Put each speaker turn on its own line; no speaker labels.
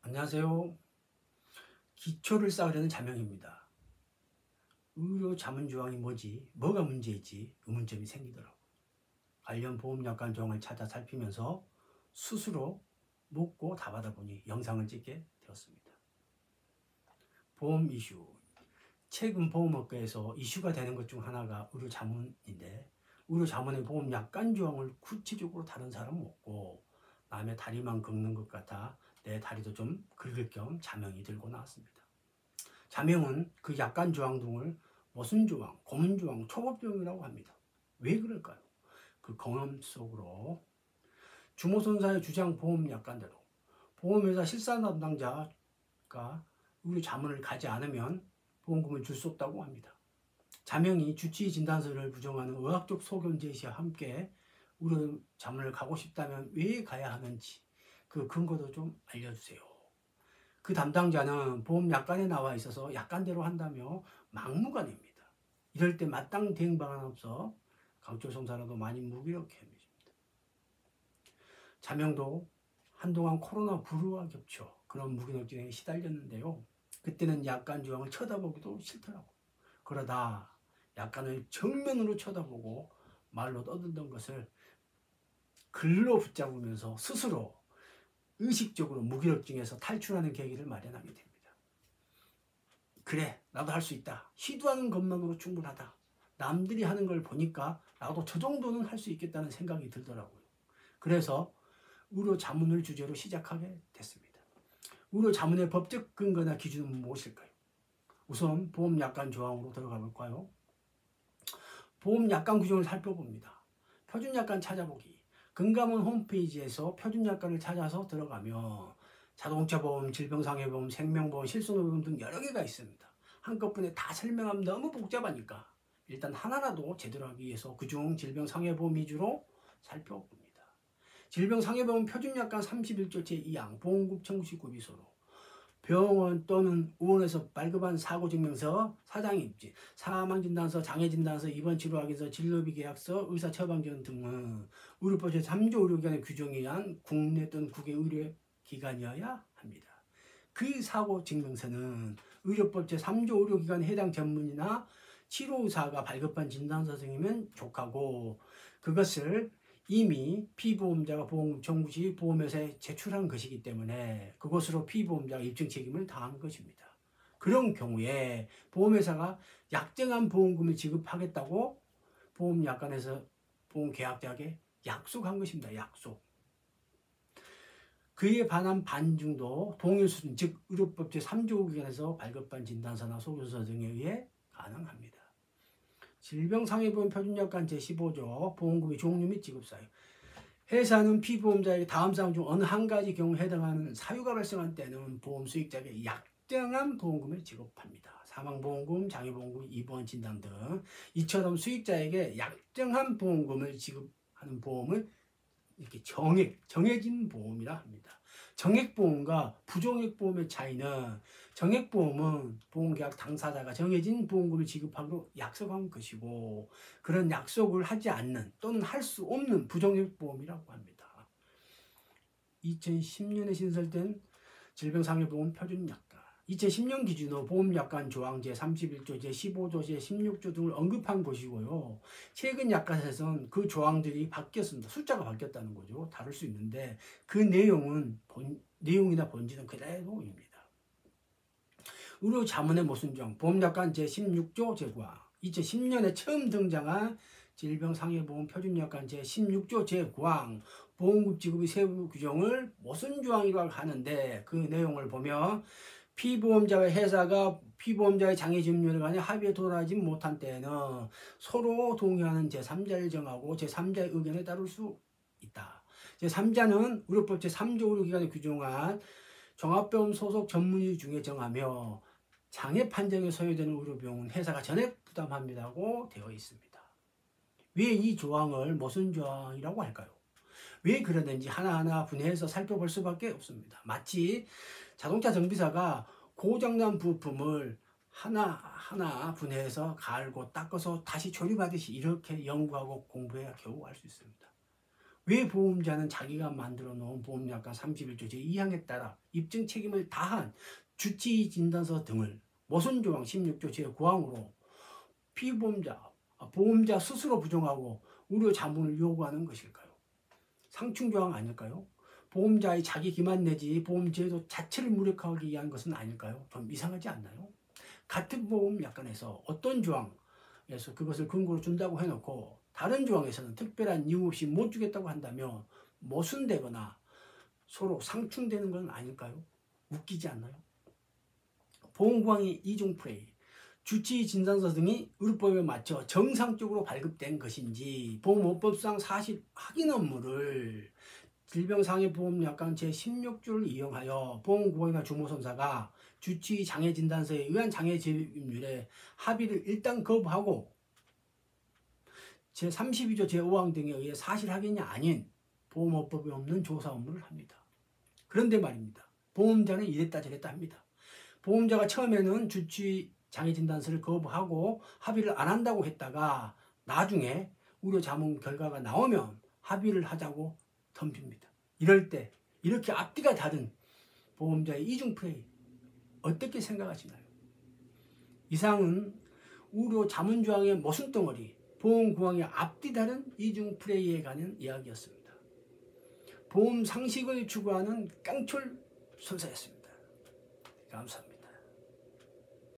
안녕하세요. 기초를 쌓으려는 자명입니다. 의료 자문 조항이 뭐가 문제일지 의문점이 생기더라고요. 관련 보험약관 조항을 찾아 살피면서 스스로 묻고 답하다 보니 영상을 찍게 되었습니다. 보험 이슈. 최근 보험업계에서 이슈가 되는 것 중 하나가 의료 자문인데, 의료 자문의 보험 약관 조항을 구체적으로 다룬 사람은 없고 남의 다리만 긁는 것 같아 내 다리도 좀 긁을 겸 자명이 들고 나왔습니다. 자명은 그 약관 조항 등을 모순 조항, 고문 조항, 초법 조항이라고 합니다. 왜 그럴까요? 그 경험 속으로 주모선사의 주장 보험 약관대로 보험회사 실사 담당자가 의료 자문을 가지 않으면 보험금을 줄 수 없다고 합니다. 자명이 주치의 진단서를 부정하는 의학적 소견 제시와 함께 의료 자문을 가고 싶다면 왜 가야 하는지 그 근거도 좀 알려주세요. 그 담당자는 보험 약관에 나와 있어서 약관대로 한다며 막무가내입니다. 이럴 때 마땅 대응 방안 없어 강철송사라도 많이 무기력해 합니다. 자명도 한동안 코로나 불우와 겹쳐 그런 무기력증에 시달렸는데요. 그때는 약관 조항을 쳐다보기도 싫더라고. 그러다 약관을 정면으로 쳐다보고 말로 떠들던 것을 글로 붙잡으면서 스스로 의식적으로 무기력증에서 탈출하는 계기를 마련하게 됩니다. 그래, 나도 할 수 있다. 시도하는 것만으로 충분하다. 남들이 하는 걸 보니까 나도 저 정도는 할 수 있겠다는 생각이 들더라고요. 그래서 의료 자문을 주제로 시작하게 됐습니다. 의료 자문의 법적 근거나 기준은 무엇일까요? 우선 보험 약관 조항으로 들어가 볼까요? 보험 약관 규정을 살펴봅니다. 표준 약관 찾아보기. 금감원 홈페이지에서 표준 약관을 찾아서 들어가면 자동차 보험, 질병상해보험, 생명보험, 실손보험 등 여러 개가 있습니다. 한꺼번에 다 설명하면 너무 복잡하니까 일단 하나라도 제대로 하기 위해서 그중 질병상해보험 위주로 살펴봅니다. 질병상해보험 표준약관 31조 제2항 보험급 청구시 구비서로 병원 또는 의원에서 발급한 사고증명서, 사장입지, 사망진단서, 장애진단서, 입원치료확인서, 진료비 계약서, 의사처방전 등은 의료법 제3조 의료기관의 규정에 의한 국내 또는 국외 의료기관이어야 합니다. 그 사고증명서는 의료법 제3조 의료기관에 해당 전문의나 치료의사가 발급한 진단서 등이면 족하고 그것을 이미 피보험자가 보험금 청구 시 보험회사에 제출한 것이기 때문에 그것으로 피보험자가 입증 책임을 다한 것입니다. 그런 경우에 보험회사가 약정한 보험금을 지급하겠다고 보험약관에서 보험계약자에게 약속한 것입니다. 약속. 그에 반한 반증도 동일 수준, 즉 의료법 제3조 기관에서 발급한 진단서나 소견서 등에 의해 가능합니다. 질병상해보험 표준약관 제15조 보험금의 종류 및 지급사유. 회사는 피보험자에게 다음 사항 중 어느 한 가지 경우에 해당하는 사유가 발생한 때는 보험 수익자에게 약정한 보험금을 지급합니다. 사망보험금, 장애보험금, 입원 진단 등 이처럼 수익자에게 약정한 보험금을 지급하는 보험을 이렇게 정해진 보험이라 합니다. 정액보험과 부정액보험의 차이는 정액보험은 보험계약 당사자가 정해진 보험금을 지급하기로 약속한 것이고 그런 약속을 하지 않는 또는 할 수 없는 부정액보험이라고 합니다. 2010년에 신설된 질병상해보험 표준약관 2010년 기준으로 보험약관 조항 제31조, 제15조, 제16조 등을 언급한 것이고요. 최근 약관에서는 그 조항들이 바뀌었습니다. 숫자가 바뀌었다는 거죠. 다를 수 있는데 그 내용이나 본질은 그대로입니다. 의료 자문의 모순정 보험약관 제16조 제9항 2010년에 처음 등장한 질병상해보험 표준약관 제16조 제9항 보험급 지급의 세부 규정을 모순조항이라고 하는데 그 내용을 보면 피보험자와 회사가 피보험자의 장애증명에 관해 합의에 도달하지 못한 때에는 서로 동의하는 제3자를 정하고 제3자의 의견에 따를 수 있다. 제3자는 의료법 제3조 의료기관에 규정한 종합병원 소속 전문의 중에 정하며 장애 판정에 소요되는 의료비용은 회사가 전액 부담합니다고 되어 있습니다. 왜 이 조항을 모순 조항이라고 할까요? 왜 그러는지 하나하나 분해해서 살펴볼 수밖에 없습니다. 마치 자동차 정비사가 고장난 부품을 하나하나 분해해서 갈고 닦아서 다시 조립하듯이 이렇게 연구하고 공부해야 겨우 알 수 있습니다. 왜 보험자는 자기가 만들어 놓은 보험약관 31조 제2항에 따라 입증 책임을 다한 주치의 진단서 등을 모순조항 16조 제9항으로 보험자 스스로 부정하고 우려 자문을 요구하는 것일까요? 상충조항 아닐까요? 보험자의 자기 기만 내지 보험제도 자체를 무력화하기 위한 것은 아닐까요? 좀 이상하지 않나요? 같은 보험약관에서 어떤 조항에서 그것을 근거로 준다고 해놓고 다른 조항에서는 특별한 이유 없이 못 주겠다고 한다면 모순되거나 서로 상충되는 건 아닐까요? 웃기지 않나요? 보험구항의 이중 플레이, 주치의 진단서 등이 의료법에 맞춰 정상적으로 발급된 것인지 보험업법상 사실 확인 업무를 질병상해보험약관 제16조를 이용하여 보험구역이나 주모선사가 주치의 장애진단서에 의한 장애재임률에 합의를 일단 거부하고 제32조 제5항 등에 의해 사실 확인이 아닌 보험업법에 없는 조사 업무를 합니다. 그런데 말입니다. 보험자는 이랬다 저랬다 합니다. 보험자가 처음에는 주치의 장애진단서를 거부하고 합의를 안 한다고 했다가 나중에 우려자문 결과가 나오면 합의를 하자고 덤빕니다. 이럴 때 이렇게 앞뒤가 다른 보험자의 이중 플레이 어떻게 생각하시나요? 이상은 우려 자문조항의 모순덩어리, 보험구항의 앞뒤 다른 이중 플레이에 관한 이야기였습니다. 보험 상식을 추구하는 깡철 선사였습니다. 감사합니다.